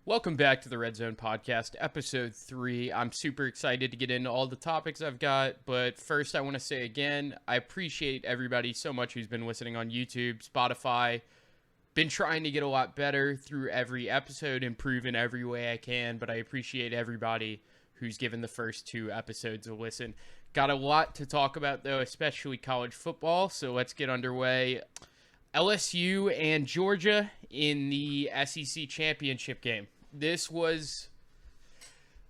Welcome back to the Red Zone Podcast, Episode 3. I'm super excited to get into all the topics I've got, but first I want to say again, I appreciate everybody so much who's been listening on YouTube, Spotify. Been trying to get a lot better through every episode, improve in every way I can, but I appreciate everybody who's given the first 2 episodes a listen. Got a lot to talk about, though, especially college football, so let's get underway. LSU and Georgia in the SEC championship game. This was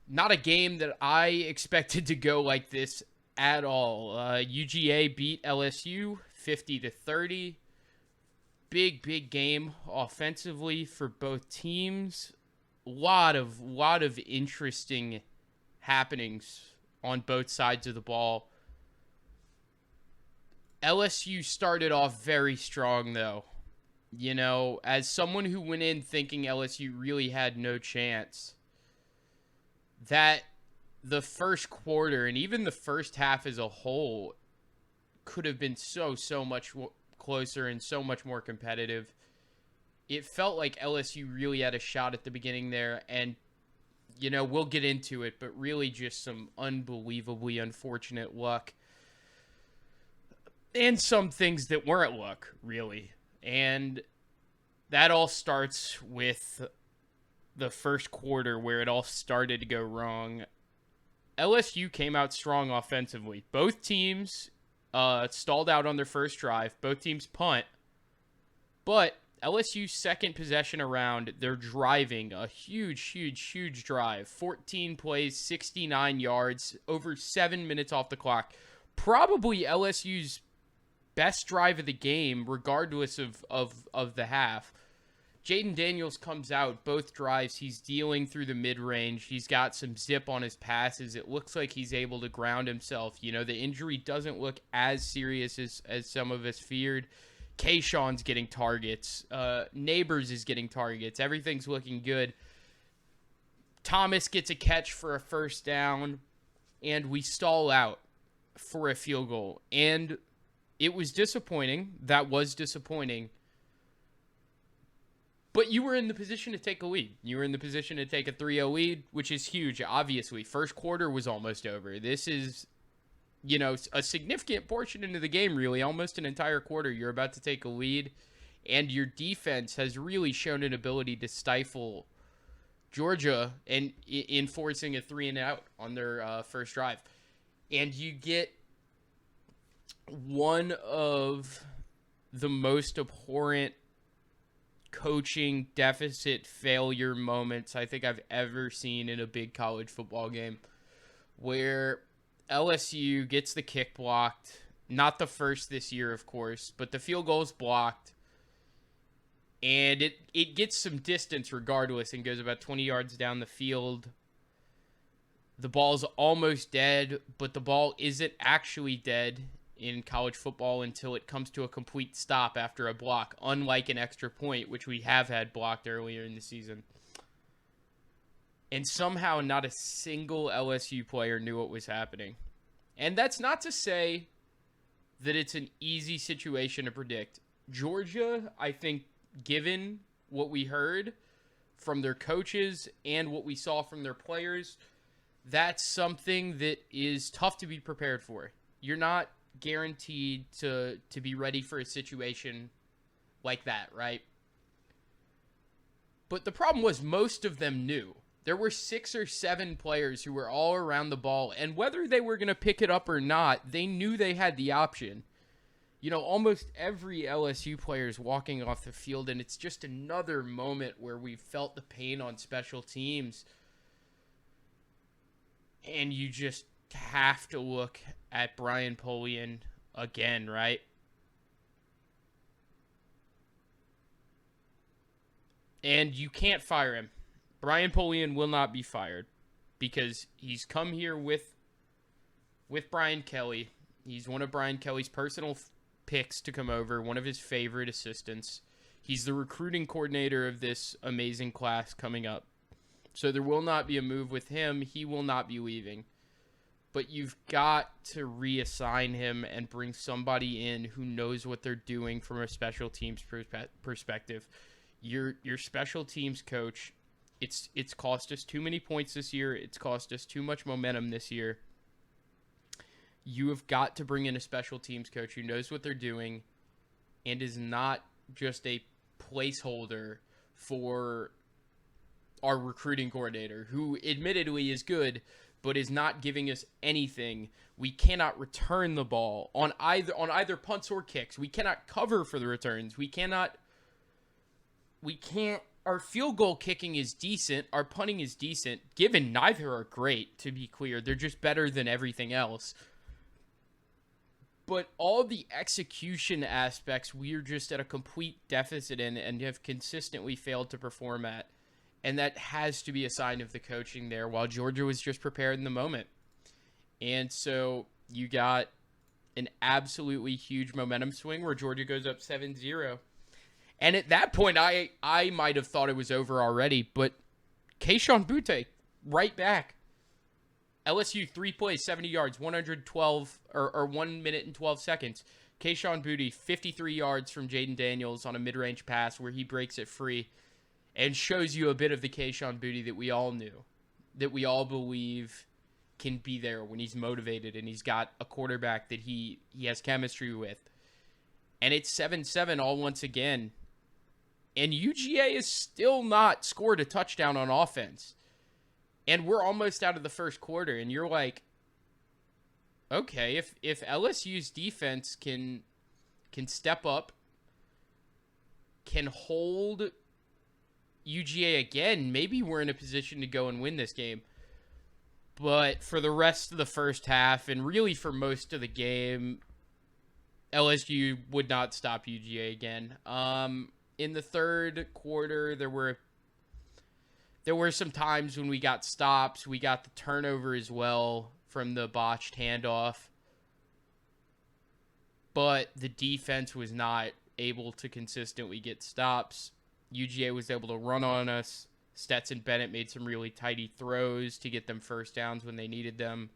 not a game that I expected to go like this at all. UGA beat LSU 50-30. Big game offensively for both teams. Lot of interesting happenings on both sides of the ball. LSU started off very strong, though. You know, as someone who went in thinking LSU really had no chance, that the first quarter and even the first half as a whole could have been so much closer and so much more competitive. It felt like LSU really had a shot at the beginning there, and, you know, we'll get into it, but really just some unbelievably unfortunate luck. And some things that weren't luck, really. And that all starts with the first quarter where it all started to go wrong. LSU came out strong offensively. Both teams stalled out on their first drive. Both teams punt. But LSU's second possession around, they're driving a huge drive. 14 plays, 69 yards, over 7 minutes off the clock. Probably LSU's best drive of the game, regardless of the half. Jaden Daniels comes out both drives. He's dealing through the mid-range. He's got some zip on his passes. It looks like he's able to ground himself. You know, the injury doesn't look as serious as some of us feared. Kayshawn's getting targets. Neighbors is getting targets. Everything's looking good. Thomas gets a catch for a first down, and we stall out for a field goal. And it was disappointing. That was disappointing. But you were in the position to take a lead. You were in the position to take a 3-0 lead, which is huge, obviously. First quarter was almost over. This is, you know, a significant portion into the game, really. Almost an entire quarter. You're about to take a lead. And your defense has really shown an ability to stifle Georgia and in forcing a 3-and-out on their first drive. And you get one of the most abhorrent coaching deficit failure moments I think I've ever seen in a big college football game, where LSU gets the kick blocked. Not the first this year, of course, but the field goal's blocked. And it gets some distance regardless and goes about 20 yards down the field. The ball's almost dead, but the ball isn't actually dead in college football until it comes to a complete stop after a block, unlike an extra point, which we have had blocked earlier in the season. And somehow not a single LSU player knew what was happening. And that's not to say that it's an easy situation to predict. Georgia, I think, given what we heard from their coaches and what we saw from their players, that's something that is tough to be prepared for. You're not guaranteed to be ready for a situation like that, right? But the problem was most of them knew. There were 6 or 7 players who were all around the ball, and whether they were going to pick it up or not, they knew they had the option. You know, almost every LSU player is walking off the field, and it's just another moment where we felt the pain on special teams. And you just have to look at Brian Polian again, right? And you can't fire him. Brian Polian will not be fired because he's come here with Brian Kelly. He's one of Brian Kelly's personal picks to come over, one of his favorite assistants. He's the recruiting coordinator of this amazing class coming up. So there will not be a move with him. He will not be leaving. But you've got to reassign him and bring somebody in who knows what they're doing from a special teams perspective. Your special teams coach It's cost us too many points this year. It's cost us too much momentum this year. You have got to bring in a special teams coach who knows what they're doing and is not just a placeholder for our recruiting coordinator, who admittedly is good, but is not giving us anything. We cannot return the ball on either punts or kicks. We cannot cover for the returns. We can't. Our field goal kicking is decent. Our punting is decent. Given neither are great, to be clear. They're just better than everything else. But all the execution aspects, we're just at a complete deficit in and have consistently failed to perform at. And that has to be a sign of the coaching there, while Georgia was just prepared in the moment. And so you got an absolutely huge momentum swing where Georgia goes up 7-0. And at that point, I might have thought it was over already, but Kayshon Boutte, right back. LSU, 3 plays, 70 yards, 112, or 1 minute and 12 seconds. Kayshon Boutte, 53 yards from Jaden Daniels on a mid-range pass where he breaks it free and shows you a bit of the Kayshon Boutte that we all knew, that we all believe can be there when he's motivated and he's got a quarterback that he has chemistry with. And it's 7-7 all once again. And UGA has still not scored a touchdown on offense. And we're almost out of the first quarter, and you're like, okay, if LSU's defense can step up, can hold UGA again, maybe we're in a position to go and win this game. But for the rest of the first half, and really for most of the game, LSU would not stop UGA again. In the third quarter, there were some times when we got stops. We got the turnover as well from the botched handoff. But the defense was not able to consistently get stops. UGA was able to run on us. Stetson Bennett made some really tidy throws to get them first downs when they needed them.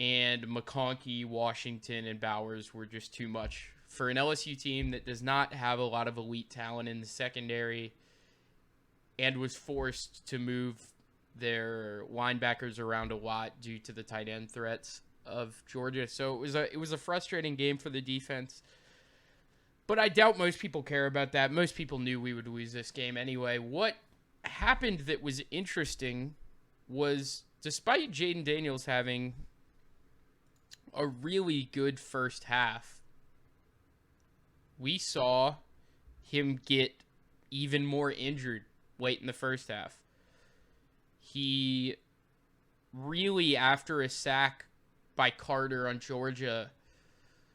And McConkey, Washington, and Bowers were just too much for an LSU team that does not have a lot of elite talent in the secondary and was forced to move their linebackers around a lot due to the tight end threats of Georgia. So it was a frustrating game for the defense. But I doubt most people care about that. Most people knew we would lose this game anyway. What happened that was interesting was, despite Jaden Daniels having a really good first half, we saw him get even more injured late in the first half. He really, after a sack by Carter on Georgia,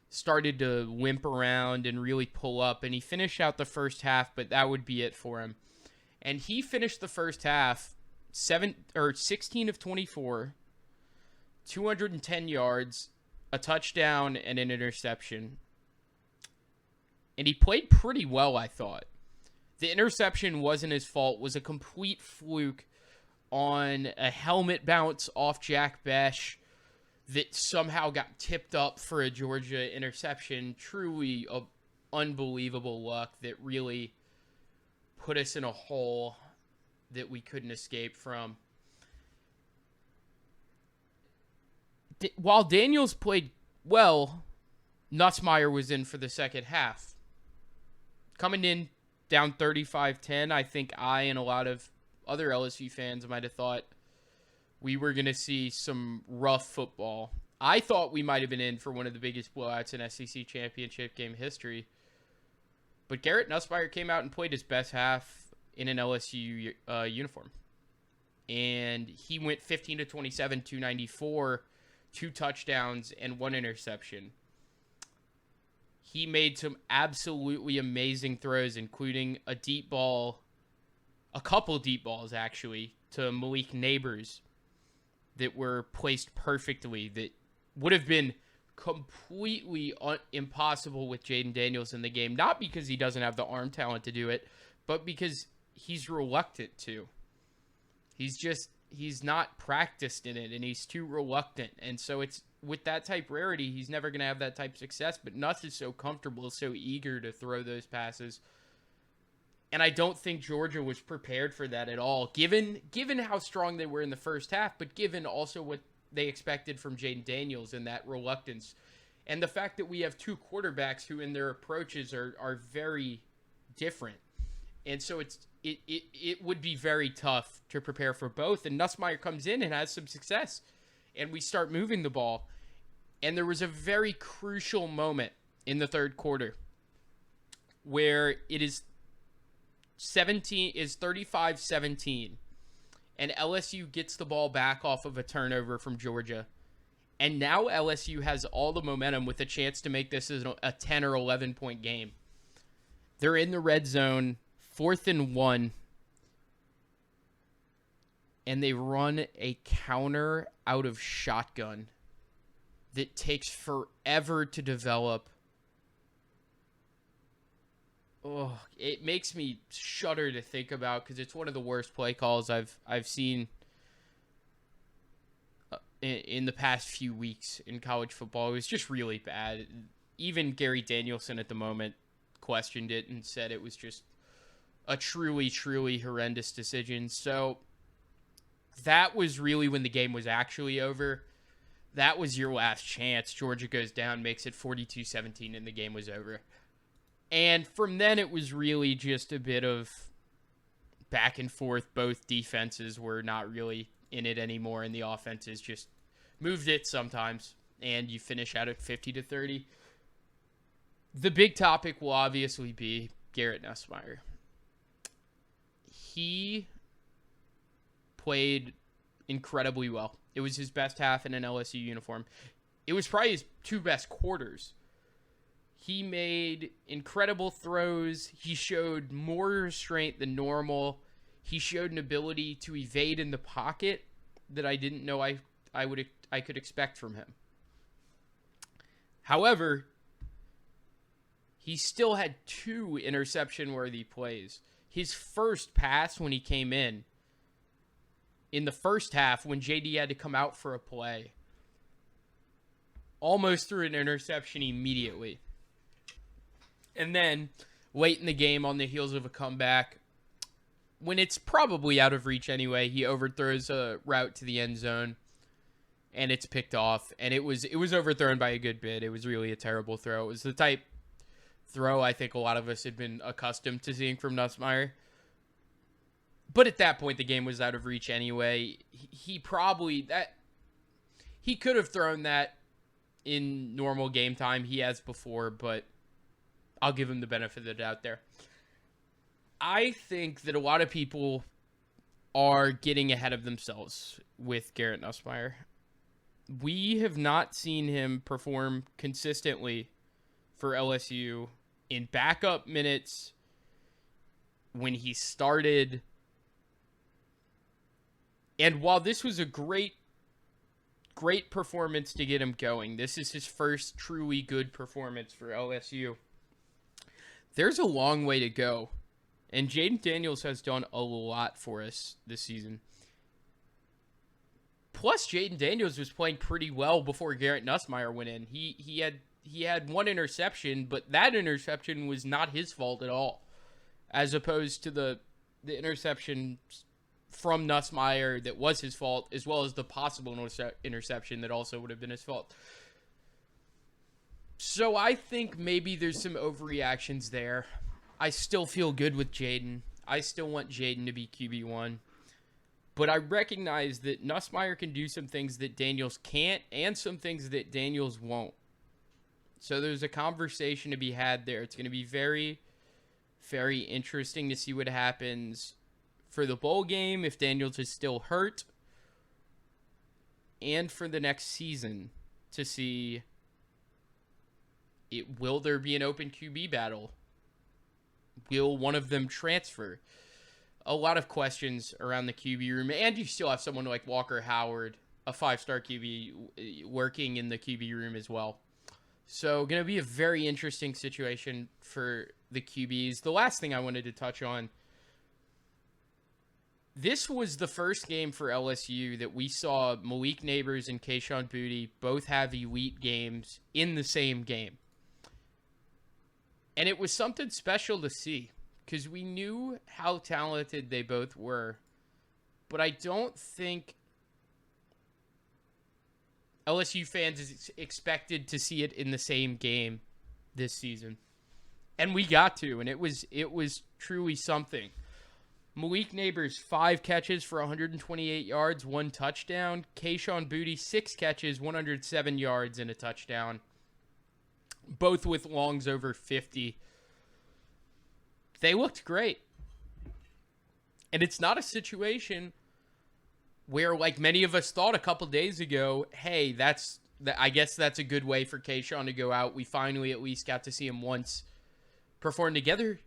started to limp around and really pull up, and he finished out the first half, but that would be it for him. And he finished the first half 16 of 24, 210 yards, a touchdown, and an interception. And he played pretty well, I thought. The interception wasn't his fault, was a complete fluke on a helmet bounce off Jack Besh that somehow got tipped up for a Georgia interception. Truly unbelievable luck that really put us in a hole that we couldn't escape from. While Daniels played well, Nussmeier was in for the second half. Coming in down 35-10, I think I and a lot of other LSU fans might have thought we were going to see some rough football. I thought we might have been in for one of the biggest blowouts in SEC championship game history. But Garrett Nussmeier came out and played his best half in an LSU uniform. And he went 15 to 27, 294, 2 touchdowns, and 1 interception. He made some absolutely amazing throws, including a deep ball, a couple deep balls actually, to Malik Neighbors that were placed perfectly, that would have been completely impossible with Jaden Daniels in the game. Not because he doesn't have the arm talent to do it, but because he's reluctant to. He's not practiced in it, and he's too reluctant. And so it's, with that type rarity, he's never going to have that type of success. But Nuss is so comfortable, so eager to throw those passes. And I don't think Georgia was prepared for that at all, given how strong they were in the first half, but given also what they expected from Jaden Daniels and that reluctance. And the fact that we have two quarterbacks who in their approaches are very different. And so it would be very tough to prepare for both. And Nussmeier comes in and has some success. And we start moving the ball. And there was a very crucial moment in the third quarter where it is 35-17, and LSU gets the ball back off of a turnover from Georgia. And now LSU has all the momentum with a chance to make this a 10 or 11 point game. They're in the red zone, 4th and 1, and they run a counter out of shotgun that takes forever to develop. Oh, it makes me shudder to think about because it's one of the worst play calls I've seen in the past few weeks in college football. It was just really bad. Even Gary Danielson at the moment questioned it and said it was just a truly, truly horrendous decision. So that was really when the game was actually over. That was your last chance. Georgia goes down, makes it 42-17, and the game was over. And from then, it was really just a bit of back and forth. Both defenses were not really in it anymore, and the offenses just moved it sometimes, and you finish out at 50-30. The big topic will obviously be Garrett Nussmeier. He played incredibly well. It was his best half in an LSU uniform. It was probably his two best quarters. He made incredible throws. He showed more restraint than normal. He showed an ability to evade in the pocket that I didn't know I could expect from him. However, he still had two interception-worthy plays. His first pass when he came in the first half when JD had to come out for a play, almost threw an interception immediately. And then, late in the game, on the heels of a comeback, when it's probably out of reach anyway, he overthrows a route to the end zone, and it's picked off. And it was overthrown by a good bit. It was really a terrible throw. It was the type throw I think a lot of us had been accustomed to seeing from Nussmeier. But at that point, the game was out of reach anyway. He could have thrown that in normal game time. He has before, but I'll give him the benefit of the doubt there. I think that a lot of people are getting ahead of themselves with Garrett Nussmeier. We have not seen him perform consistently for LSU in backup minutes when he started. And while this was a great performance to get him going, this is his first truly good performance for LSU. There's a long way to go. And Jaden Daniels has done a lot for us this season. Plus, Jaden Daniels was playing pretty well before Garrett Nussmeier went in. He had one interception, but that interception was not his fault at all, as opposed to the interception from Nussmeier that was his fault, as well as the possible interception that also would have been his fault. So I think maybe there's some overreactions there. I still feel good with Jaden. I still want Jaden to be QB1. But I recognize that Nussmeier can do some things that Daniels can't and some things that Daniels won't. So there's a conversation to be had there. It's going to be very, very interesting to see what happens for the bowl game if Daniels is still hurt, and for the next season to see will there be an open QB battle? Will one of them transfer? A lot of questions around the QB room, and you still have someone like Walker Howard, a 5-star QB, working in the QB room as well. So going to be a very interesting situation for the QBs. The last thing I wanted to touch on, this was the first game for LSU that we saw Malik Neighbors and Kayshon Boutte both have elite games in the same game. And it was something special to see, because we knew how talented they both were, but I don't think LSU fans expected to see it in the same game this season. And we got to, and it was truly something. Malik Neighbors, 5 catches for 128 yards, 1 touchdown. Kayshon Boutte, 6 catches, 107 yards, and a touchdown. Both with longs over 50. They looked great. And it's not a situation where, like many of us thought a couple days ago, hey, I guess that's a good way for Kayshon to go out. We finally at least got to see him once perform together.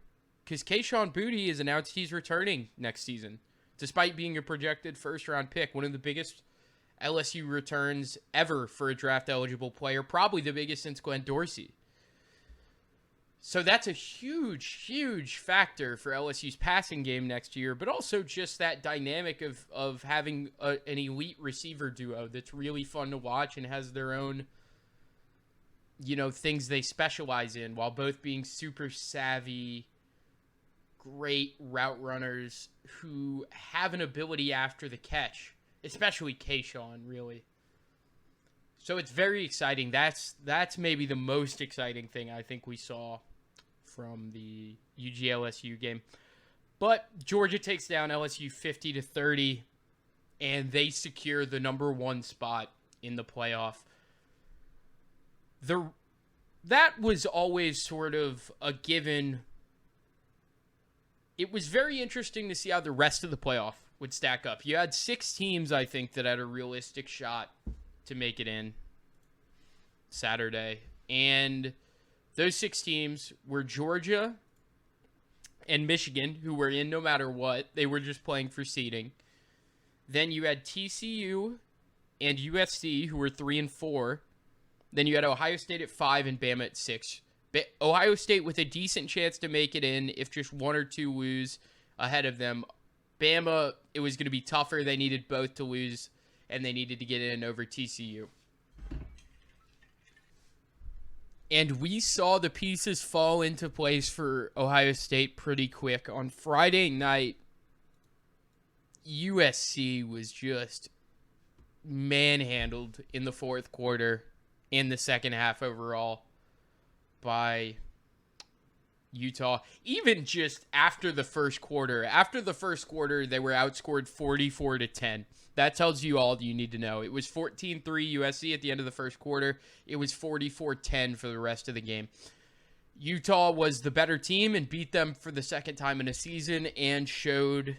Because Kayshon Boutte has announced he's returning next season, despite being a projected first-round pick, one of the biggest LSU returns ever for a draft-eligible player, probably the biggest since Glenn Dorsey. So that's a huge, huge factor for LSU's passing game next year, but also just that dynamic of having an elite receiver duo that's really fun to watch and has their own, things they specialize in, while both being super savvy, great route runners who have an ability after the catch, especially Kayshon, really. So it's very exciting. That's maybe the most exciting thing I think we saw from the UGA LSU game. But Georgia takes down LSU 50-30, and they secure the number 1 spot in the playoff. That was always sort of a given. It was very interesting to see how the rest of the playoff would stack up. You had 6 teams, I think, that had a realistic shot to make it in Saturday. And those 6 teams were Georgia and Michigan, who were in no matter what. They were just playing for seeding. Then you had TCU and USC, who were 3 and 4. Then you had Ohio State at 5 and Bama at 6. Ohio State with a decent chance to make it in if just 1 or 2 lose ahead of them. Bama, it was going to be tougher. They needed both to lose, and they needed to get in over TCU. And we saw the pieces fall into place for Ohio State pretty quick. On Friday night, USC was just manhandled in the fourth quarter, in the second half overall, by Utah. Even just after the first quarter. After the first quarter, they were outscored 44-10. That tells you all you need to know. It was 14-3 USC at the end of the first quarter. It was 44-10 for the rest of the game. Utah was the better team and beat them for the second time in a season and showed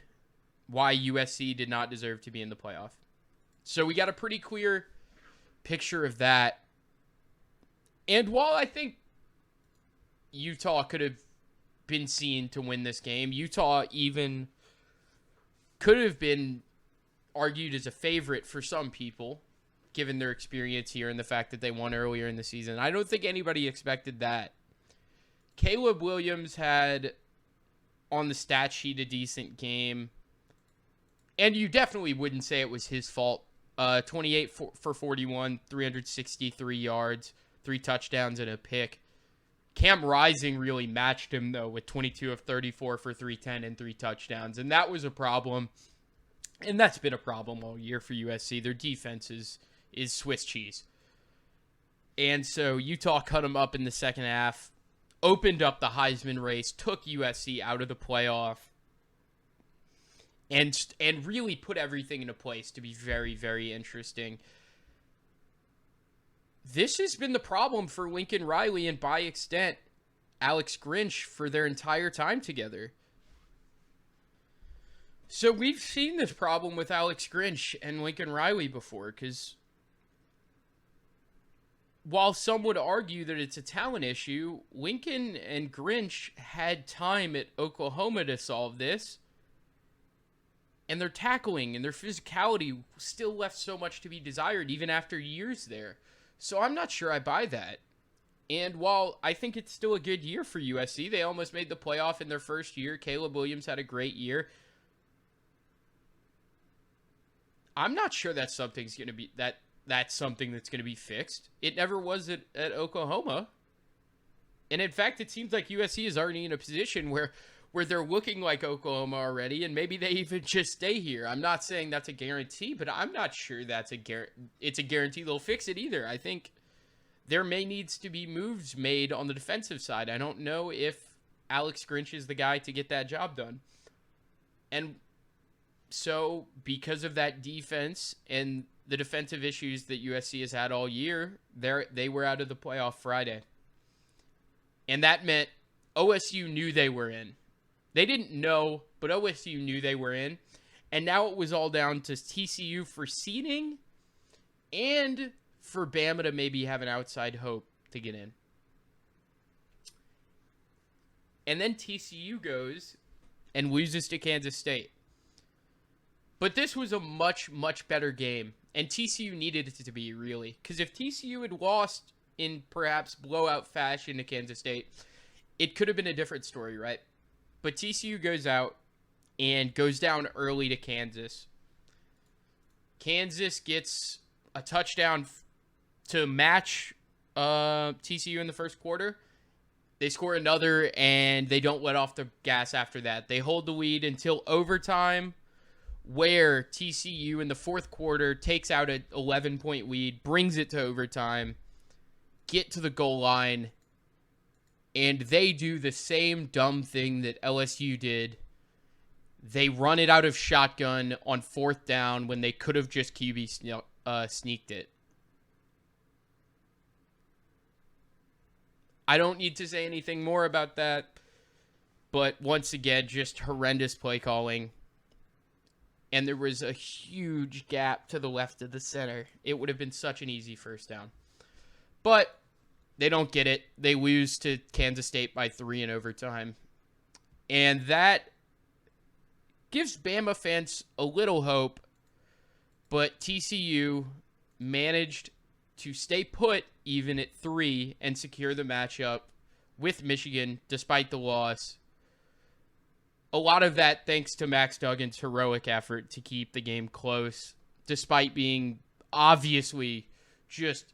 why USC did not deserve to be in the playoff. So we got a pretty clear picture of that. And while I think Utah could have been seen to win this game, Utah even could have been argued as a favorite for some people, given their experience here and the fact that they won earlier in the season. I don't think anybody expected that. Caleb Williams had, on the stat sheet, a decent game. And you definitely wouldn't say it was his fault. 28 for 41, 363 yards, 3 touchdowns and a pick. Cam Rising really matched him, though, with 22 of 34 for 310 and 3 touchdowns. And that was a problem. And that's been a problem all year for USC. Their defense is Swiss cheese. And so Utah cut them up in the second half, opened up the Heisman race, took USC out of the playoff, and really put everything into place to be very, very interesting. This has been the problem for Lincoln Riley and, by extent, Alex Grinch for their entire time together. So we've seen this problem with Alex Grinch and Lincoln Riley before, because while some would argue that it's a talent issue, Lincoln and Grinch had time at Oklahoma to solve this, and their tackling and their physicality still left so much to be desired even after years there. So I'm not sure I buy that. And while I think it's still a good year for USC, they almost made the playoff in their first year. Caleb Williams had a great year. I'm not sure that's something's going to be that's something that's going to be fixed. It never was at Oklahoma. And in fact, it seems like USC is already in a position where where they're looking like Oklahoma already, and maybe they even just stay here. I'm not saying that's a guarantee, but I'm not sure it's a guarantee they'll fix it either. I think there may needs to be moves made on the defensive side. I don't know if Alex Grinch is the guy to get that job done. And so, because of that defense and the defensive issues that USC has had all year, they were out of the playoff Friday. And that meant OSU knew they were in. They didn't know, but OSU knew they were in. And now it was all down to TCU for seeding and for Bama to maybe have an outside hope to get in. And then TCU goes and loses to Kansas State. But this was a much, much better game. And TCU needed it to be, really. Because if TCU had lost in perhaps blowout fashion to Kansas State, it could have been a different story, right? But TCU goes out and goes down early to Kansas. Kansas gets a touchdown to match TCU in the first quarter. They score another, and they don't let off the gas after that. They hold the lead until overtime, where TCU in the fourth quarter takes out an 11-point lead, brings it to overtime, get to the goal line, and they do the same dumb thing that LSU did. They run it out of shotgun on fourth down when they could have just QB sneaked it. I don't need to say anything more about that, but once again, just horrendous play calling. And there was a huge gap to the left of the center. It would have been such an easy first down. But they don't get it. They lose to Kansas State by 3 in overtime. And that gives Bama fans a little hope. But TCU managed to stay put even at 3 and secure the matchup with Michigan despite the loss. A lot of that thanks to Max Duggan's heroic effort to keep the game close, despite being obviously just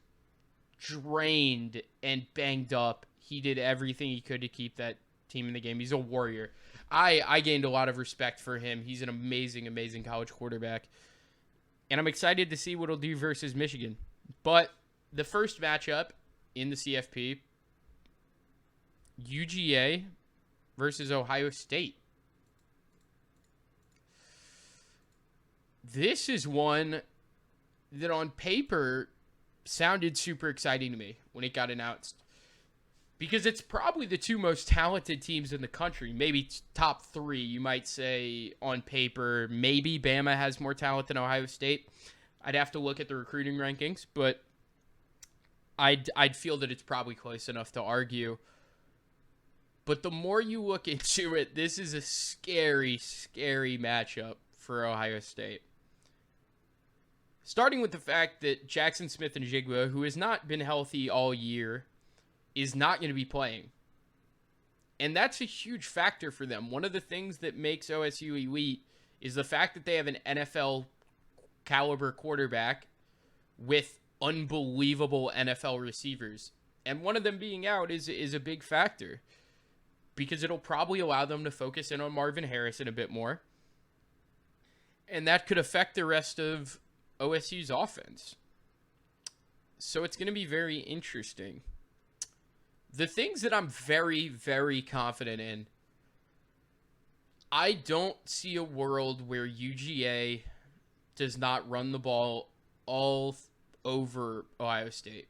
drained and banged up. He did everything he could to keep that team in the game. He's a warrior. I gained a lot of respect for him. He's an amazing, amazing college quarterback. And I'm excited to see what he'll do versus Michigan. But the first matchup in the CFP, UGA versus Ohio State. This is one that on paper sounded super exciting to me when it got announced. Because it's probably the two most talented teams in the country. Maybe top 3, you might say, on paper. Maybe Bama has more talent than Ohio State. I'd have to look at the recruiting rankings, but I'd feel that it's probably close enough to argue. But the more you look into it, this is a scary, scary matchup for Ohio State. Starting with the fact that Jackson Smith-Njigba, who has not been healthy all year, is not going to be playing. And that's a huge factor for them. One of the things that makes OSU elite is the fact that they have an NFL caliber quarterback with unbelievable NFL receivers. And one of them being out is a big factor, because it'll probably allow them to focus in on Marvin Harrison a bit more. And that could affect the rest of OSU's offense. So it's going to be very interesting. The things that I'm very, very confident in, I don't see a world where UGA does not run the ball all over Ohio State.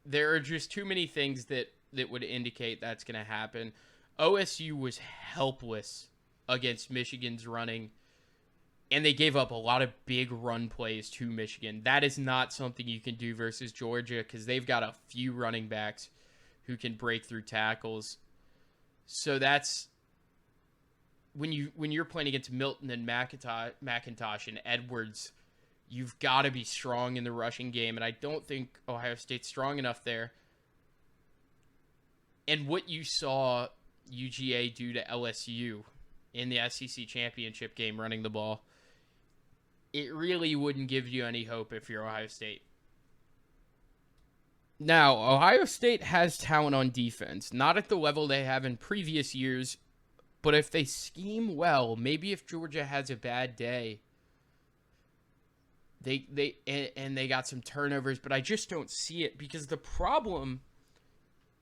There are just too many things that would indicate that's going to happen. OSU was helpless against Michigan's running, and they gave up a lot of big run plays to Michigan. That is not something you can do versus Georgia, because they've got a few running backs who can break through tackles. So that's when you're playing against Milton and McIntosh and Edwards, you've got to be strong in the rushing game, and I don't think Ohio State's strong enough there. And what you saw UGA do to LSU in the SEC championship game running the ball, it really wouldn't give you any hope if you're Ohio State. Now, Ohio State has talent on defense, not at the level they have in previous years, But if they scheme well, maybe if Georgia has a bad day, they got some turnovers, but I just don't see it, because the problem,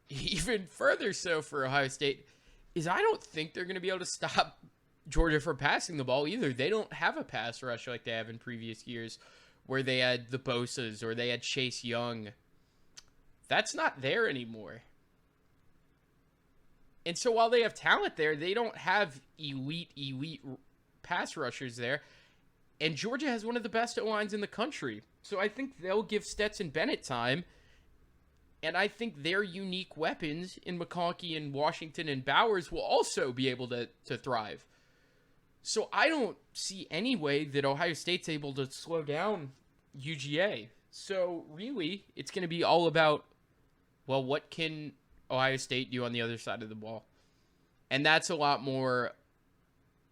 even further so for Ohio State, is I don't think they're going to be able to stop Georgia from passing the ball either. They don't have a pass rush like they have in previous years where they had the Bosas or they had Chase Young. That's not there anymore. And so while they have talent there, they don't have elite pass rushers there. And Georgia has one of the best O-lines in the country. So I think they'll give Stetson Bennett time. And I think their unique weapons in McConkey and Washington and Bowers will also be able to thrive. So I don't see any way that Ohio State's able to slow down UGA. So really, it's going to be all about, well, what can Ohio State do on the other side of the ball? And that's a lot more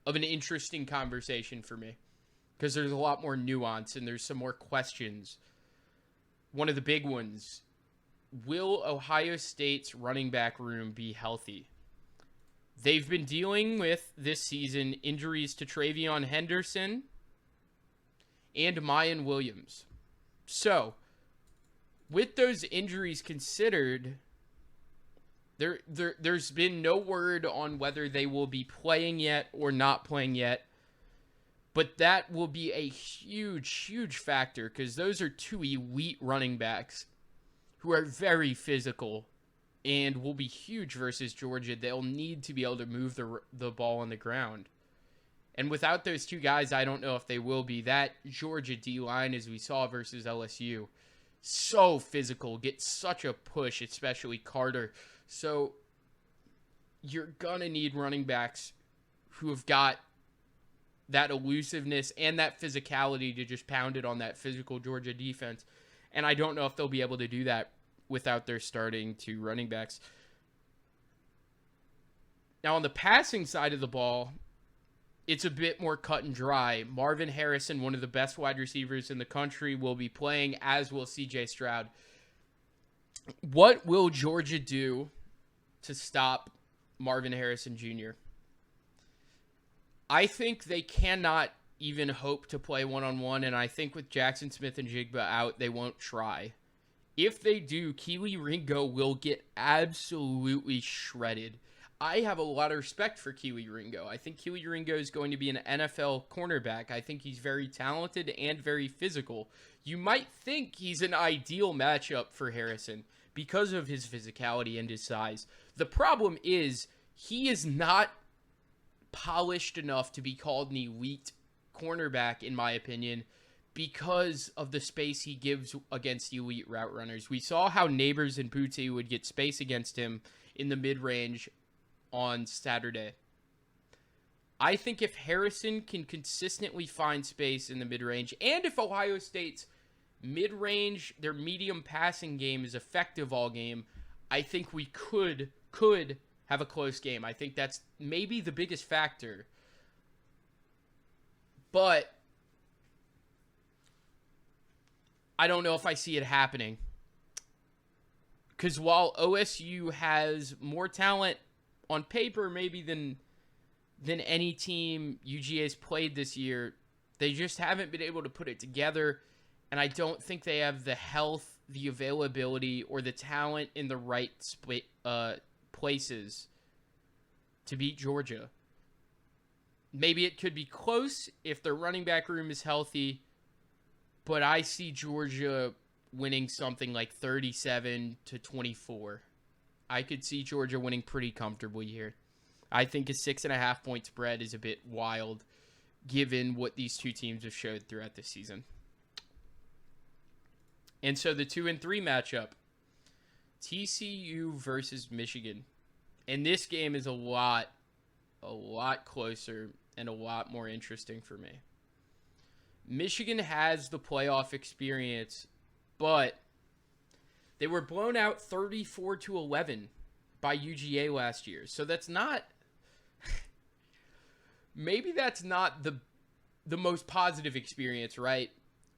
of an interesting conversation for me, because there's a lot more nuance and there's some more questions. One of the big ones, will Ohio State's running back room be healthy? They've been dealing with, this season, injuries to Travion Henderson and Mayan Williams. So, with those injuries considered, there's been no word on whether they will be playing yet or not playing yet. But that will be a huge factor, because those are two elite running backs who are very physical and will be huge versus Georgia. They'll need to be able to move the ball on the ground. And without those two guys, I don't know if they will be. That Georgia D-line, as we saw versus LSU, so physical, gets such a push, especially Carter. So you're going to need running backs who have got that elusiveness and that physicality to just pound it on that physical Georgia defense. And I don't know if they'll be able to do that without their starting two running backs. Now, on the passing side of the ball, it's a bit more cut and dry. Marvin Harrison, one of the best wide receivers in the country, will be playing, as will CJ Stroud. What will Georgia do to stop Marvin Harrison Jr.? I think they cannot even hope to play one-on-one, and I think with Jackson Smith and Jigba out, they won't try. If they do, Keely Ringo will get absolutely shredded. I have a lot of respect for Keely Ringo. I think Keely Ringo is going to be an NFL cornerback. I think he's very talented and very physical. You might think he's an ideal matchup for Harrison because of his physicality and his size. The problem is he is not polished enough to be called an elite cornerback, in my opinion, because of the space he gives against elite route runners. We saw how Neighbors and Booty would get space against him in the mid-range on Saturday. I think if Harrison can consistently find space in the mid-range, and if Ohio State's mid-range, their medium passing game is effective all game, I think we could have a close game. I think that's maybe the biggest factor. But I don't know if I see it happening. Because while OSU has more talent on paper maybe than any team UGA's played this year, they just haven't been able to put it together. And I don't think they have the health, the availability, or the talent in the right places to beat Georgia. Maybe it could be close if their running back room is healthy, but I see Georgia winning something like 37-24. I could see Georgia winning pretty comfortably here. I think a 6.5 point spread is a bit wild given what these two teams have showed throughout the season. And so the 2 and 3 matchup, TCU versus Michigan. And this game is a lot closer and a lot more interesting for me. Michigan has the playoff experience, but they were blown out 34-11 by UGA last year. So that's not maybe that's not the most positive experience, right?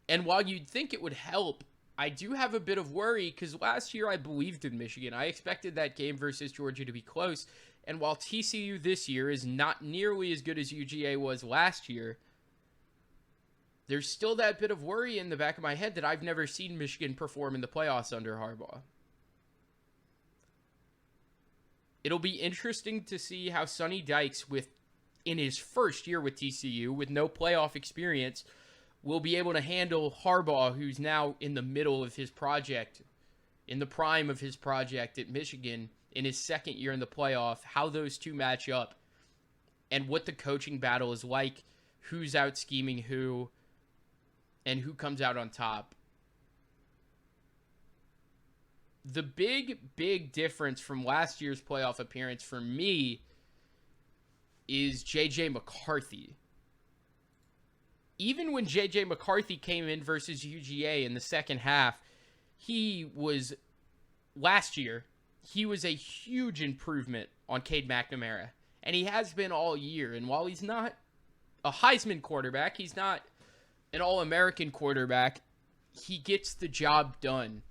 And while you'd think it would help, I do have a bit of worry because last year I believed in Michigan. I expected that game versus Georgia to be close, And while TCU this year is not nearly as good as UGA was last year, there's still that bit of worry in the back of my head that I've never seen Michigan perform in the playoffs under Harbaugh. It'll be interesting to see how Sonny Dykes, in his first year with TCU, with no playoff experience, will be able to handle Harbaugh, who's now in the middle of his project, in the prime of his project at Michigan, in his second year in the playoff, how those two match up, and what the coaching battle is like, who's out scheming who, and who comes out on top. The big difference from last year's playoff appearance for me is J.J. McCarthy. Even when J.J. McCarthy came in versus UGA in the second half, last year, he was a huge improvement on Cade McNamara. And he has been all year. And while he's not a Heisman quarterback, he's not an All-American quarterback, he gets the job done.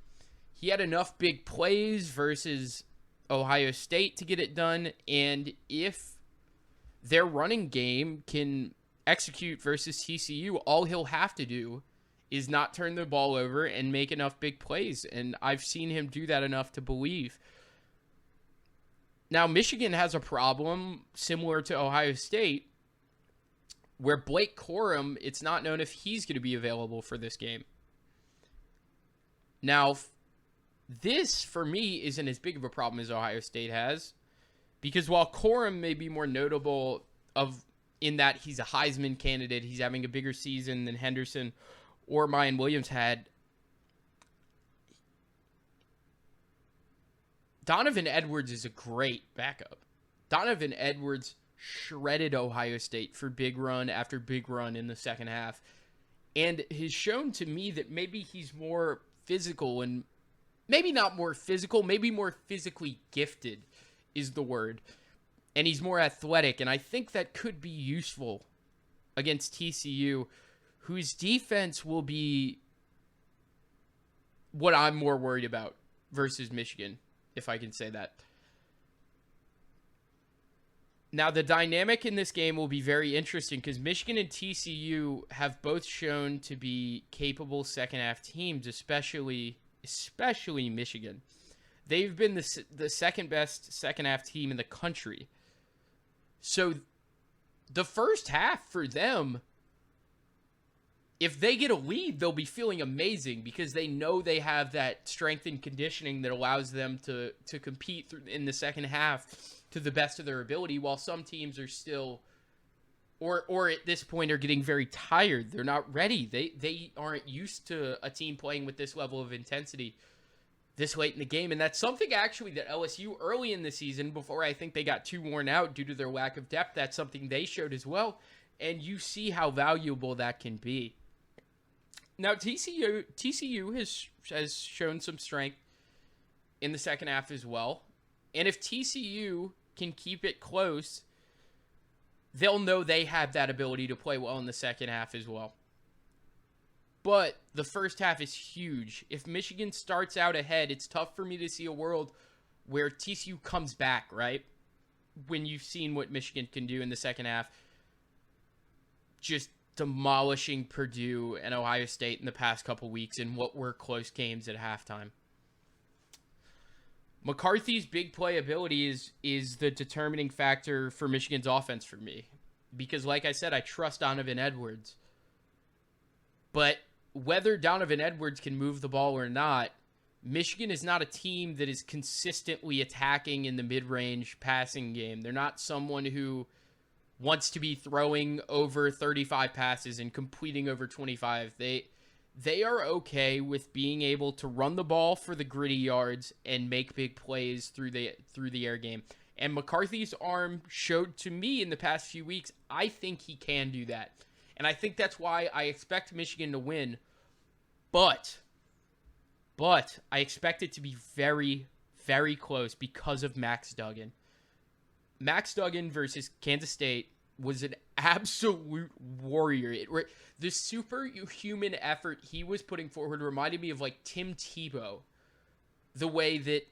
He had enough big plays versus Ohio State to get it done. And if their running game can execute versus TCU, all he'll have to do is not turn the ball over and make enough big plays. And I've seen him do that enough to believe. Now, Michigan has a problem similar to Ohio State, where Blake Corum, it's not known if he's going to be available for this game. Now, this, for me, isn't as big of a problem as Ohio State has, because while Corum may be more notable in that he's a Heisman candidate, he's having a bigger season than Henderson or Mayan Williams had, Donovan Edwards is a great backup. Donovan Edwards shredded Ohio State for big run after big run in the second half, and has shown to me that maybe he's more physical, and maybe not more physical, maybe more physically gifted is the word, and he's more athletic, and I think that could be useful against TCU, whose defense will be what I'm more worried about versus Michigan, if I can say that. Now, the dynamic in this game will be very interesting because Michigan and TCU have both shown to be capable second-half teams, especially Michigan. They've been the second-best second-half team in the country. So, the first half for them, if they get a lead, they'll be feeling amazing because they know they have that strength and conditioning that allows them to compete in the second half to the best of their ability, while some teams are still, or at this point, are getting very tired. They're not ready. They aren't used to a team playing with this level of intensity this late in the game. And that's something actually that LSU early in the season, before I think they got too worn out due to their lack of depth, that's something they showed as well. And you see how valuable that can be. Now, TCU has shown some strength in the second half as well. And if TCU can keep it close, they'll know they have that ability to play well in the second half as well. But the first half is huge. If Michigan starts out ahead, it's tough for me to see a world where TCU comes back, right? When you've seen what Michigan can do in the second half. Just demolishing Purdue and Ohio State in the past couple weeks in what were close games at halftime. McCarthy's big playability is the determining factor for Michigan's offense for me. Because like I said, I trust Donovan Edwards. But whether Donovan Edwards can move the ball or not, Michigan is not a team that is consistently attacking in the mid-range passing game. They're not someone who wants to be throwing over 35 passes and completing over 25. They are okay with being able to run the ball for the gritty yards and make big plays through the air game. And McCarthy's arm showed to me in the past few weeks, I think he can do that. And I think that's why I expect Michigan to win. But I expect it to be very, very close because of Max Duggan. Max Duggan versus Kansas State was an absolute warrior. The superhuman effort he was putting forward reminded me of like Tim Tebow. The way that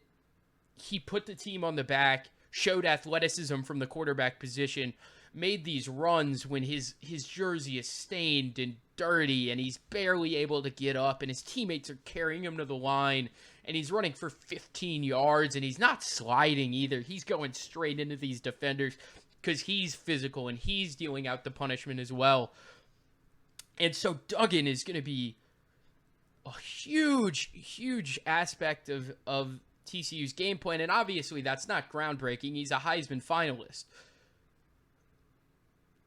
he put the team on the back, showed athleticism from the quarterback position, made these runs when his jersey is stained and dirty and he's barely able to get up and his teammates are carrying him to the line and he's running for 15 yards and he's not sliding either. He's going straight into these defenders because he's physical and he's dealing out the punishment as well. And so Duggan is going to be a huge, huge aspect of TCU's game plan. And obviously that's not groundbreaking. He's a Heisman finalist.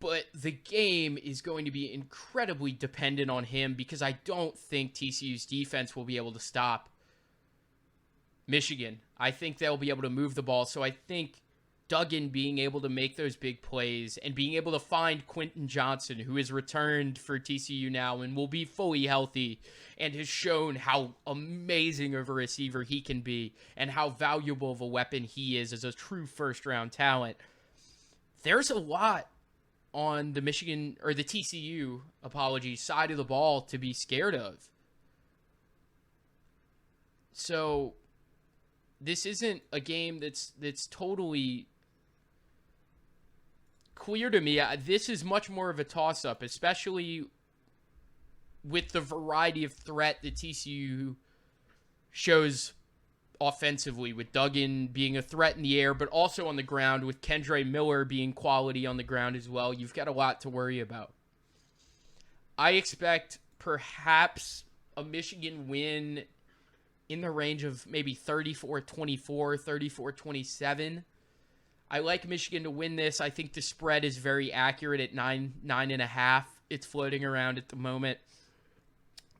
But the game is going to be incredibly dependent on him because I don't think TCU's defense will be able to stop Michigan. I think they'll be able to move the ball. So I think Duggan being able to make those big plays and being able to find Quentin Johnson, who has returned for TCU now and will be fully healthy and has shown how amazing of a receiver he can be and how valuable of a weapon he is as a true first-round talent. There's a lot on the Michigan, or the TCU, side of the ball to be scared of. So this isn't a game that's totally clear to me. This is much more of a toss-up, especially with the variety of threat that TCU shows offensively, with Duggan being a threat in the air, but also on the ground, with Kendre Miller being quality on the ground as well. You've got a lot to worry about. I expect perhaps a Michigan win in the range of maybe 34-24, 34-27. I like Michigan to win this. I think the spread is very accurate at 9.5. It's floating around at the moment.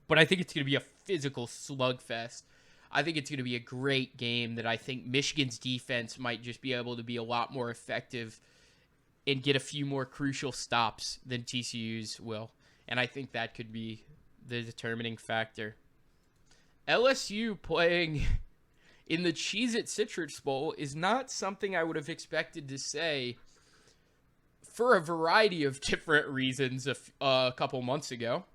But I think it's going to be a physical slugfest. I think it's going to be a great game that I think Michigan's defense might just be able to be a lot more effective and get a few more crucial stops than TCU's will. And I think that could be the determining factor. LSU playing in the Cheez-It Citrus Bowl is not something I would have expected to say for a variety of different reasons a couple months ago.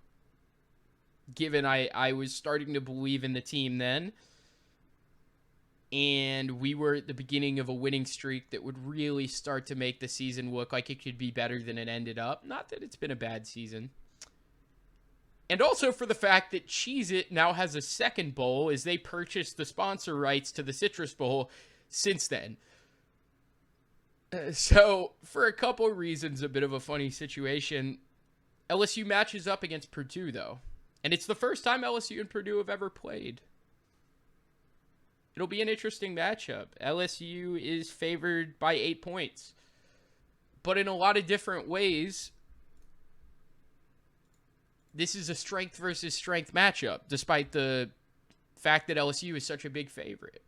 Given I was starting to believe in the team then, and we were at the beginning of a winning streak that would really start to make the season look like it could be better than it ended up. Not that it's been a bad season. And also for the fact that Cheez-It now has a second bowl as they purchased the sponsor rights to the Citrus Bowl since then. So for a couple reasons, a bit of a funny situation. LSU matches up against Purdue, though. And it's the first time LSU and Purdue have ever played. It'll be an interesting matchup. LSU is favored by 8 points. But in a lot of different ways, this is a strength versus strength matchup, despite the fact that LSU is such a big favorite.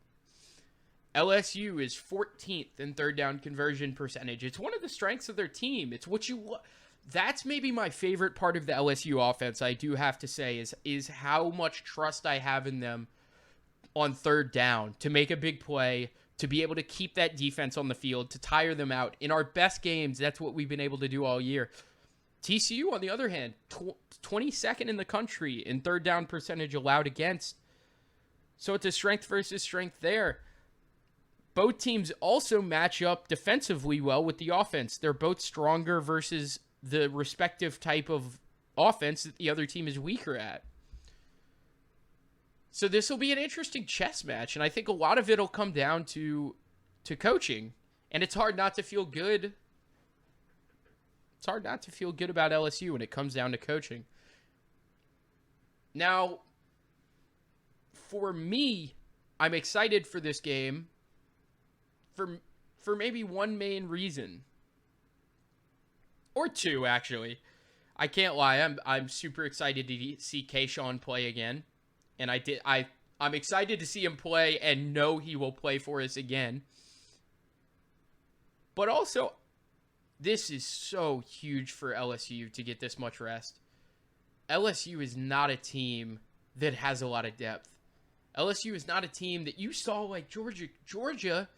LSU is 14th in third down conversion percentage. It's one of the strengths of their team. It's what you... That's maybe my favorite part of the LSU offense, I do have to say, is how much trust I have in them on third down to make a big play, to be able to keep that defense on the field, to tire them out. In our best games, that's what we've been able to do all year. TCU, on the other hand, 22nd in the country in third down percentage allowed against. So it's a strength versus strength there. Both teams also match up defensively well with the offense. They're both stronger versus the respective type of offense that the other team is weaker at. So this will be an interesting chess match, and I think a lot of it will come down to coaching. And it's hard not to feel good. It's hard not to feel good about LSU when it comes down to coaching. Now, for me, I'm excited for this game for maybe one main reason. Or two, actually. I can't lie. I'm super excited to see Kayshawn play again. And I'm excited to see him play and know he will play for us again. But also, this is so huge for LSU to get this much rest. LSU is not a team that has a lot of depth. LSU is not a team that you saw like Georgia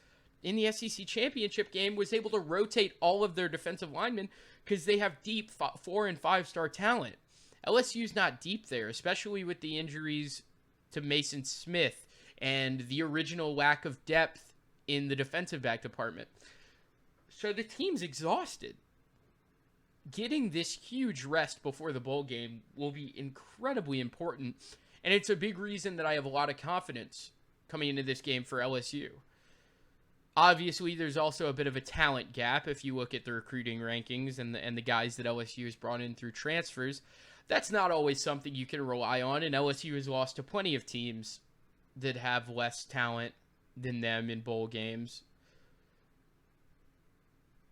in the SEC championship game was able to rotate all of their defensive linemen because they have deep 4- and 5-star talent. LSU's not deep there, especially with the injuries to Mason Smith and the original lack of depth in the defensive back department. So the team's exhausted. Getting this huge rest before the bowl game will be incredibly important, and it's a big reason that I have a lot of confidence coming into this game for LSU. Obviously, there's also a bit of a talent gap if you look at the recruiting rankings and the guys that LSU has brought in through transfers. That's not always something you can rely on, and LSU has lost to plenty of teams that have less talent than them in bowl games.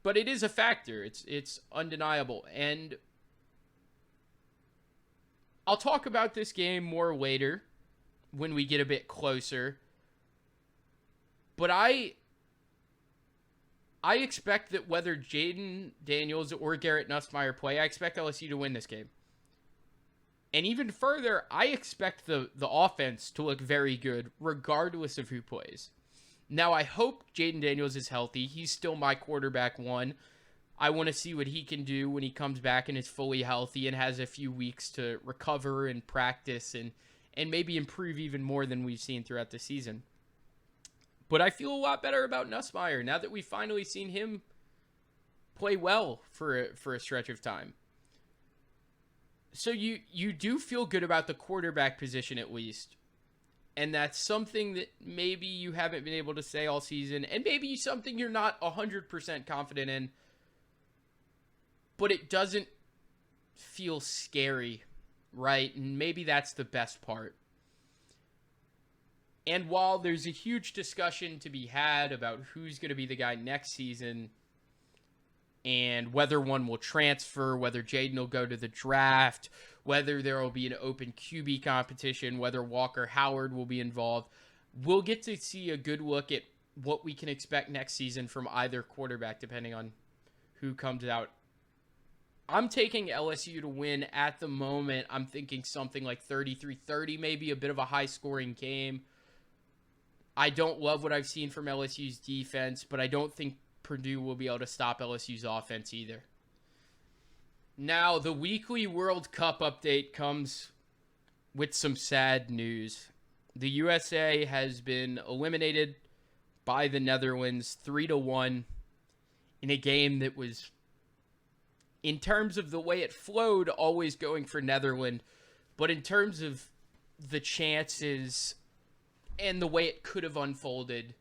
But it is a factor. It's undeniable. And I'll talk about this game more later when we get a bit closer. But I expect that whether Jaden Daniels or Garrett Nussmeier play, I expect LSU to win this game. And even further, I expect the offense to look very good regardless of who plays. Now, I hope Jaden Daniels is healthy. He's still my quarterback one. I want to see what he can do when he comes back and is fully healthy and has a few weeks to recover and practice and maybe improve even more than we've seen throughout the season. But I feel a lot better about Nussmeier now that we've finally seen him play well for a stretch of time. So you do feel good about the quarterback position at least. And that's something that maybe you haven't been able to say all season, and maybe something you're not 100% confident in, but it doesn't feel scary, right? And maybe that's the best part. And while there's a huge discussion to be had about who's going to be the guy next season and whether one will transfer, whether Jaden will go to the draft, whether there will be an open QB competition, whether Walker Howard will be involved, we'll get to see a good look at what we can expect next season from either quarterback, depending on who comes out. I'm taking LSU to win at the moment. I'm thinking something like 33-30, maybe a bit of a high-scoring game. I don't love what I've seen from LSU's defense, but I don't think Purdue will be able to stop LSU's offense either. Now, the weekly World Cup update comes with some sad news. The USA has been eliminated by the Netherlands 3-1 in a game that was, in terms of the way it flowed, always going for Netherlands, but in terms of the chances and the way it could have unfolded,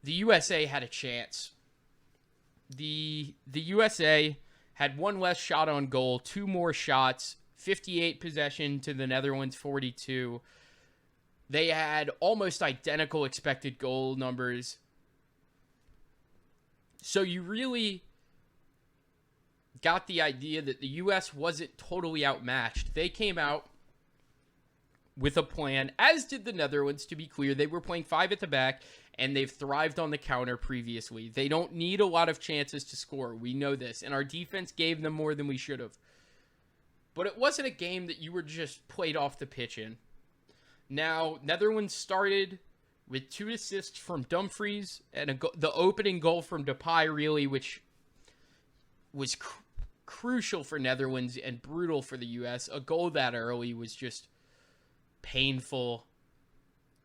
the USA had a chance. The USA had one less shot on goal, two more shots, 58 possession to the Netherlands 42. They had almost identical expected goal numbers. So you really got the idea that the US wasn't totally outmatched. They came out with a plan, as did the Netherlands, to be clear. They were playing five at the back, and they've thrived on the counter previously. They don't need a lot of chances to score. We know this, and our defense gave them more than we should have. But it wasn't a game that you were just played off the pitch in. Now, Netherlands started with 2 assists from Dumfries and the opening goal from Depay, really, which was crucial for Netherlands and brutal for the U.S. A goal that early was just painful.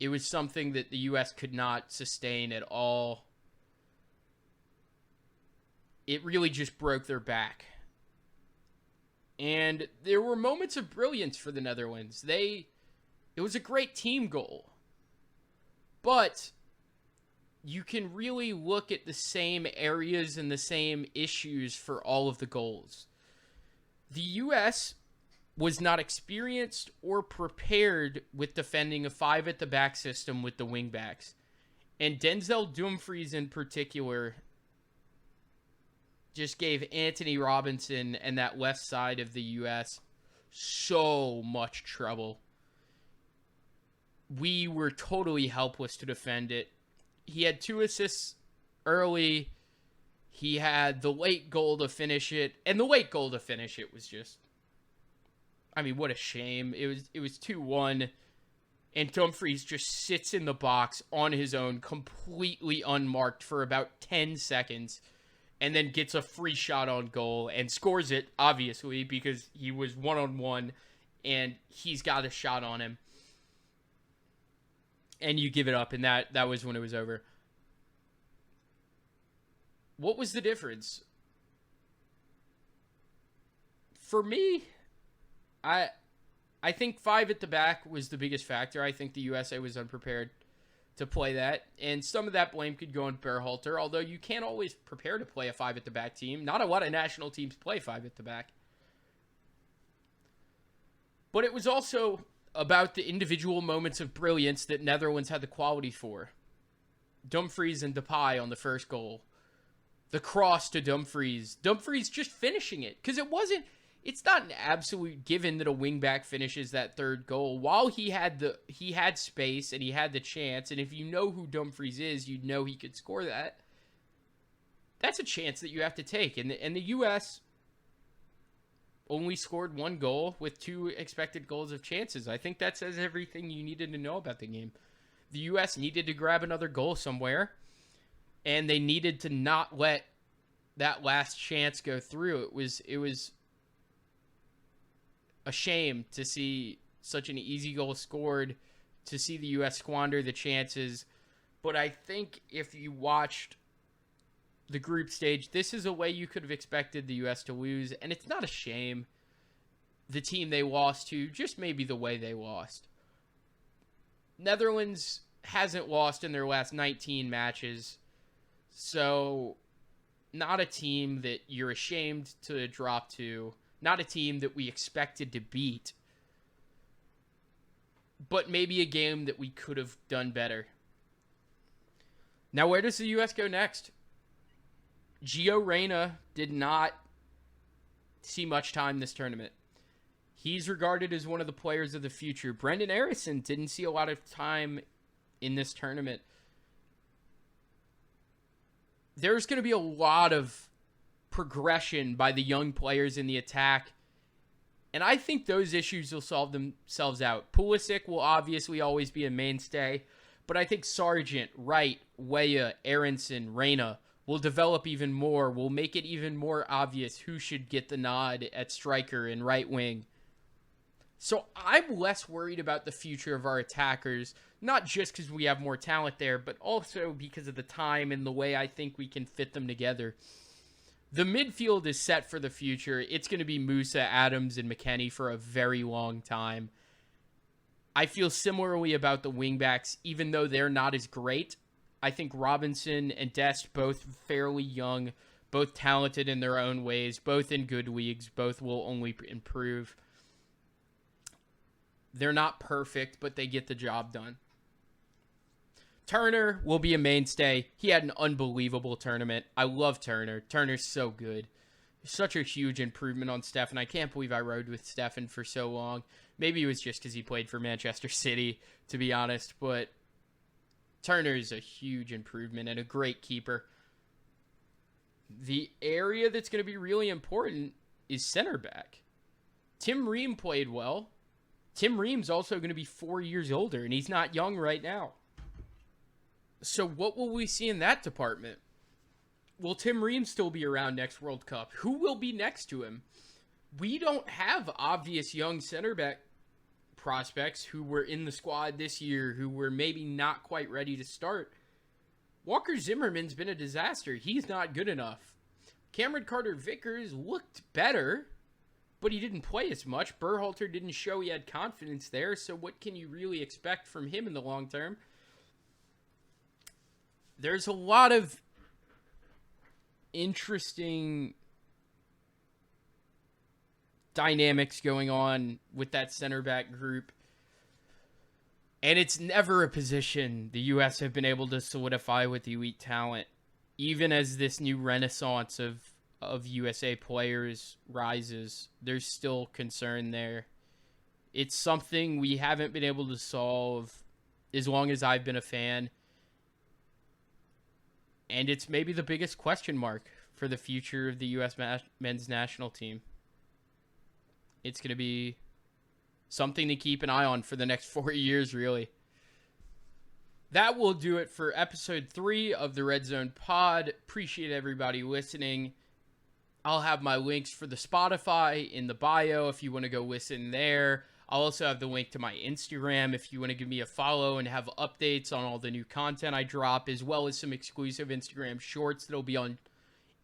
It was something that the U.S. could not sustain at all. It really just broke their back. And there were moments of brilliance for the Netherlands. It was a great team goal. But you can really look at the same areas and the same issues for all of the goals. The U.S. was not experienced or prepared with defending a 5-at-the-back system with the wingbacks. And Denzel Dumfries in particular just gave Anthony Robinson and that left side of the U.S. so much trouble. We were totally helpless to defend it. He had 2 assists early. He had the late goal to finish it. And the late goal to finish it was just, I mean, what a shame. It was 2-1. And Dumfries just sits in the box on his own, completely unmarked for about 10 seconds. And then gets a free shot on goal and scores it, obviously, because he was one-on-one and he's got a shot on him. And you give it up, and that was when it was over. What was the difference? For me, I think 5 at the back was the biggest factor. I think the USA was unprepared to play that, and some of that blame could go on Berhalter, although you can't always prepare to play a 5 at the back team. Not a lot of national teams play 5 at the back. But it was also about the individual moments of brilliance that Netherlands had the quality for. Dumfries and Depay on the first goal. The cross to Dumfries. Dumfries just finishing it. Because it's not an absolute given that a wingback finishes that third goal. While he had space and he had the chance, and if you know who Dumfries is, you'd know he could score that. That's a chance that you have to take. And the U.S. only scored 1 goal with 2 expected goals of chances. I think that says everything you needed to know about the game. The U.S. needed to grab another goal somewhere, and they needed to not let that last chance go through. It was a shame to see such an easy goal scored, to see the U.S. squander the chances. But I think if you watched the group stage, this is a way you could have expected the U.S. to lose, and it's not a shame. The team they lost to, just maybe the way they lost. Netherlands hasn't lost in their last 19 matches, so not a team that you're ashamed to drop to, not a team that we expected to beat, but maybe a game that we could have done better. Now, where does the U.S. go next? Gio Reyna did not see much time this tournament. He's regarded as one of the players of the future. Brendan Harrison didn't see a lot of time in this tournament. There's going to be a lot of progression by the young players in the attack, and I think those issues will solve themselves out. Pulisic will obviously always be a mainstay, but I think Sargent, Wright, Weah, Aronson, Reyna will develop even more, will make it even more obvious who should get the nod at striker and right wing. So I'm less worried about the future of our attackers, not just because we have more talent there, but also because of the time and the way I think we can fit them together. The midfield is set for the future. It's going to be Musa, Adams, and McKennie for a very long time. I feel similarly about the wingbacks, even though they're not as great. I think Robinson and Dest, both fairly young, both talented in their own ways, both in good leagues, both will only improve. They're not perfect, but they get the job done. Turner will be a mainstay. He had an unbelievable tournament. I love Turner. Turner's so good. Such a huge improvement on Stefan. I can't believe I rode with Stefan for so long. Maybe it was just because he played for Manchester City, to be honest, but Turner is a huge improvement and a great keeper. The area that's going to be really important is center back. Tim Ream played well. Tim Ream's also going to be 4 years older, and he's not young right now. So what will we see in that department? Will Tim Ream still be around next World Cup? Who will be next to him? We don't have obvious young center back prospects who were in the squad this year, who were maybe not quite ready to start. Walker Zimmerman's been a disaster. He's not good enough. Cameron Carter-Vickers looked better, but he didn't play as much. Berhalter didn't show he had confidence there, so what can you really expect from him in the long term? There's a lot of interesting dynamics going on with that center back group. And it's never a position the U.S. have been able to solidify with elite talent. Even as this new renaissance of USA players rises, there's still concern there. It's something we haven't been able to solve as long as I've been a fan. And it's maybe the biggest question mark for the future of the U.S. men's national team. It's going to be something to keep an eye on for the next 4 years, really. That will do it for episode 3 of the Red Zone Pod. Appreciate everybody listening. I'll have my links for the Spotify in the bio if you want to go listen there. I'll also have the link to my Instagram if you want to give me a follow and have updates on all the new content I drop, as well as some exclusive Instagram shorts that'll be on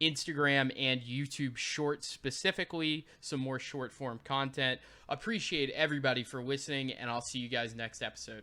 Instagram and YouTube Shorts specifically, some more short form content. Appreciate everybody for listening, and I'll see you guys next episode.